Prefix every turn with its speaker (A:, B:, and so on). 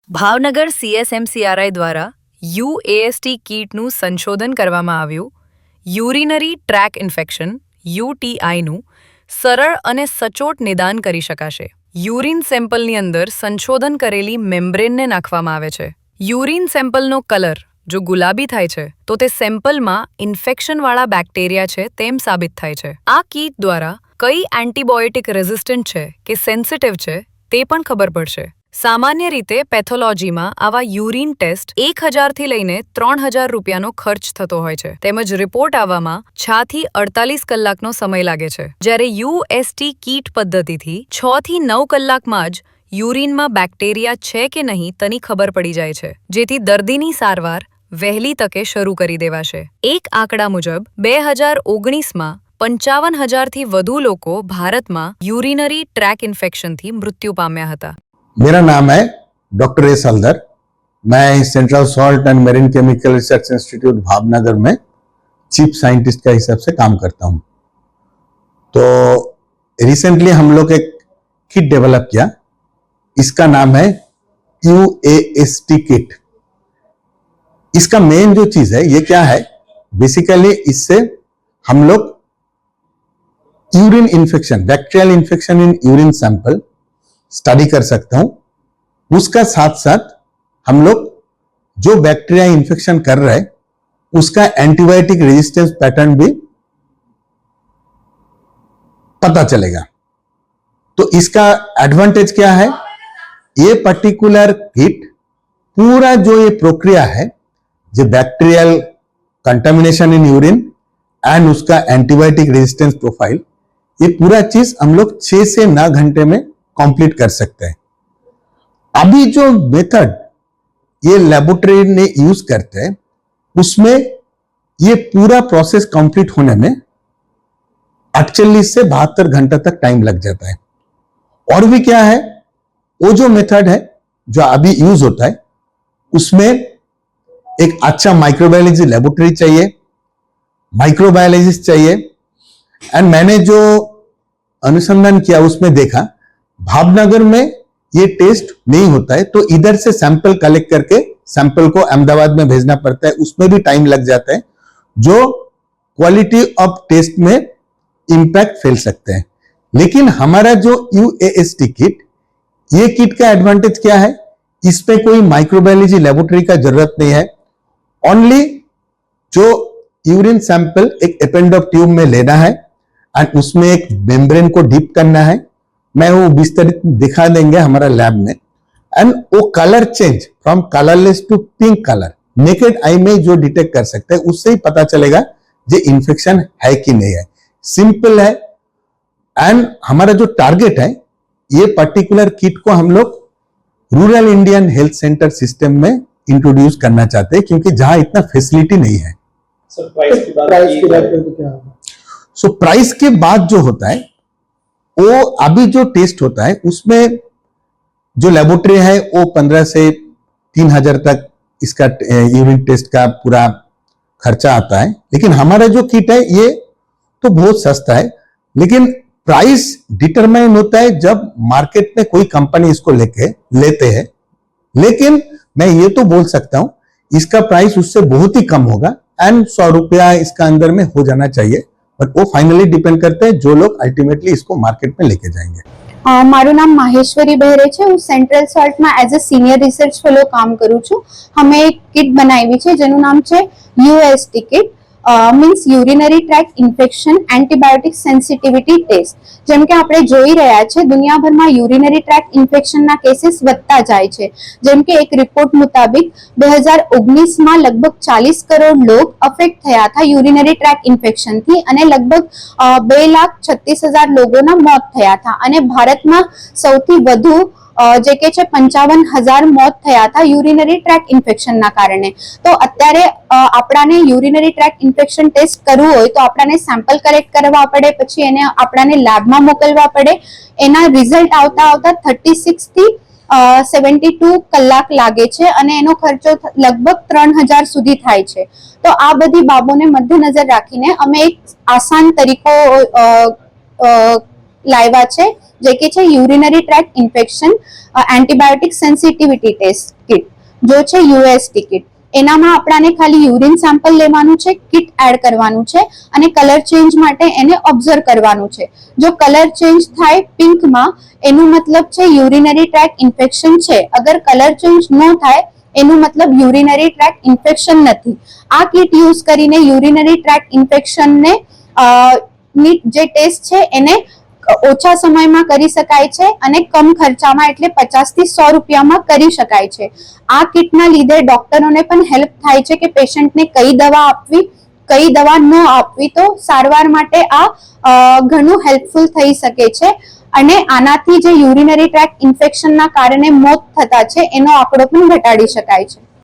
A: Bhavnagar CSMCRI દ્વારા UAST કીટનું સંશોધન કરવામાં આવ્યું. યુરિનરી ટ્રેક ઇન્ફેક્શન UTIનું સરળ અને સચોટ નિદાન કરી શકાશે. યુરિન સેમ્પલની અંદર સંશોધન કરેલી મેમ્બ્રેનને નાખવામાં આવે છે. યુરિન સેમ્પલનો કલર જો ગુલાબી થાય છે તો તે સેમ્પલમાં ઇન્ફેક્શનવાળા બેક્ટેરિયા છે તેમ સાબિત થાય છે. આ કીટ દ્વારા કઈ એન્ટીબાયોટિક રેઝિસ્ટન્ટ છે કે સેન્સિટિવ છે તે પણ ખબર પડશે. સામાન્ય રીતે પેથોલોજીમાં આવા યુરિન ટેસ્ટ 1000 થી લઈને 3000 રૂપિયાનો ખર્ચ થતો હોય છે, તેમજ રિપોર્ટ આવવામાં 6 થી 48 કલાકનો સમય લાગે છે. જ્યારે UST કીટ પદ્ધતિથી 6 થી 9 કલાકમાં જ યુરિનમાં બેક્ટેરિયા છે કે નહીં તેની ખબર પડી જાય છે, જેથી દર્દીની સારવાર વહેલી તકે શરૂ કરી દેવાશે. એક આંકડા મુજબ 2019માં 55,000 થી વધુ લોકો ભારતમાં યુરિનરી ટ્રેક ઇન્ફેક્શનથી મૃત્યુ પામ્યા હતા.
B: मेरा नाम है डॉक्टर एस हल्दर. मैं central salt and marine chemical research institute Bhavnagar में चीफ साइंटिस्ट का हिसाब से काम करता हूं. तो रिसेंटली हम लोग एक किट डेवलप किया. इसका नाम है UAST किट. इसका मेन जो चीज है ये क्या है, बेसिकली इससे हम लोग urine infection, bacterial infection in urine sample study कर सकता हूं. उसका साथ साथ हम लोग जो बैक्टीरिया इन्फेक्शन कर रहे हैं उसका एंटीबायोटिक रेजिस्टेंस पैटर्न भी पता चलेगा. तो इसका एडवांटेज क्या है, ये पर्टिकुलर किट पूरा जो ये प्रक्रिया है, जो bacterial contamination in urine and उसका एंटीबायोटिक रेजिस्टेंस प्रोफाइल, ये पूरा चीज हम लोग 6 से 9 घंटे में कंप्लीट कर सकते हैं. अभी जो मेथड ये लेबोरेटरी ने यूज करते हैं उसमें ये पूरा प्रोसेस कंप्लीट होने में 48 से 72 घंटा तक टाइम लग जाता है. और भी क्या है, वो जो मेथड है जो अभी यूज होता है उसमें एक अच्छा माइक्रोबायोलॉजी लेबोरेटरी चाहिए, माइक्रोबायोलॉजिस्ट चाहिए. एंड मैंने जो अनुसंधान किया उसमें देखा भावनगर में ये टेस्ट नहीं होता है, तो इधर से सैंपल कलेक्ट करके सैंपल को अहमदाबाद में भेजना पड़ता है. उसमें भी टाइम लग जाता है, जो क्वालिटी ऑफ टेस्ट में इंपैक्ट फैल सकते हैं. लेकिन हमारा जो UAST किट, ये किट का एडवांटेज क्या है, इसमें कोई माइक्रोबायोलॉजी लेबोरेटरी का जरूरत नहीं है. ओनली जो यूरिन सैंपल एक एपेंडोप ट्यूब में लेना है एंड उसमें एक मेम्ब्रेन को डीप करना है. मैं वो विस्तारित दिखा देंगे हमारा लैब में. एंड वो colour change from colourless to pink colour naked eye में जो डिटेक्ट कर सकते हैं, उससे ही पता चलेगा ये इन्फेक्शन है कि नहीं है. सिंपल है. एंड हमारा जो टारगेट है, ये पर्टिकुलर किट को हम लोग rural Indian health centre system में इंट्रोड्यूस करना चाहते हैं, क्योंकि जहां इतना फैसिलिटी नहीं है.
C: प्राइस की बात करें तो क्या होगा?
B: सो प्राइस के बाद जो होता है, वो अभी जो टेस्ट होता है उसमें जो लेबोरेटरी है वो 15 से 3000 तक इसका यूरिन टेस्ट का पूरा खर्चा आता है. लेकिन हमारा जो किट है ये तो बहुत सस्ता है. लेकिन प्राइस डिटरमाइन होता है जब मार्केट में कोई कंपनी इसको लेते हैं. लेकिन मैं ये तो बोल सकता हूं इसका प्राइस उससे बहुत ही कम होगा एंड 100 रुपया इसका अंदर में हो जाना चाहिए. बट वो फाइनली डिपेंड करते हैं जो लोग अल्टीमेटली इसको मार्केट में लेके जाएंगे.
D: મારું નામ માહેશ્વરી બહેરે છે. હું સેન્ટ્રલ સોલ્ટમાં as a senior research fellow કામ કરું છું. અમે એક કિટ બનાવી છે જેનું નામ છે UAST kit, means urinary tract infection antibiotic sensitivity test. જેમ કે આપણે જોઈ રહ્યા છે દુનિયાભરમાં યુરિનરી ટ્રેક ઇન્ફેક્શનના કેસીસ વધતા જાય છે. જેમ કે એક રિપોર્ટ મુતાબિક 2019માં લગભગ 40 કરોડ લોગ અફેક્ટ થયા હતા યુરિનરી ટ્રેક ઇન્ફેક્શનથી અને લગભગ 2,36,000 લોકોના મોત થયા હતા. અને ભારતમાં સૌથી વધુ જે કે છે 55,000 મોત થયા હતા યુરિનરી ટ્રેક ઇન્ફેક્શનના કારણે. તો અત્યારે આપણાને યુરિનરી ટ્રેક ઇન્ફેક્શન ટેસ્ટ કરવું હોય તો આપણાને સેમ્પલ કલેક્ટ કરવા પડે, પછી એને આપણાને લેબમાં મોકલવા પડે. એના રિઝલ્ટ આવતા આવતા 36 થી 72 કલાક લાગે છે અને એનો ખર્ચો લગભગ 3000 સુધી થાય છે. તો આ બધી બાબતોને મધ્યનજર રાખીને અમે એક આસાન તરીકો લાવ્યા છે જે કે છે urinary tract infection antibiotic sensitivity test. જો છે યુએસટી કિટ. એનામાં આપણાને ખાલી યુરિન સેમ્પલ લેવાનું છે, કિટ એડ કરવાનું છે અને કલર ચેન્જ માટે એને ઓબ્ઝર્વ કરવાનું છે. જો કલર ચેન્જ થાય પિંકમાં, એનું મતલબ છે યુરિનરી ટ્રેક ઇન્ફેક્શન છે. અગર કલર ચેન્જ ન થાય એનું મતલબ યુરિનરી ટ્રેક ઇન્ફેક્શન નથી. આ કિટ યુઝ કરીને યુરિનરી ટ્રેક ઇન્ફેક્શનને ની જે ટેસ્ટ છે એને ઓછા સમયમાં કરી શકાય છે અને કમ ખર્ચામાં, એટલે 50 થી 100 રૂપિયામાં કરી શકાય છે. આ કિટના લીધે ડોક્ટરોને પણ હેલ્પ થાય છે કે પેશન્ટને કઈ દવા આપવી, કઈ દવા ન આપવી. તો સારવાર માટે આ ઘણું હેલ્પફુલ થઈ શકે છે અને આનાથી જે યુરિનરી ટ્રેક ઇન્ફેક્શનના કારણે મોત થતા છે એનો આંકડો પણ ઘટાડી શકાય છે.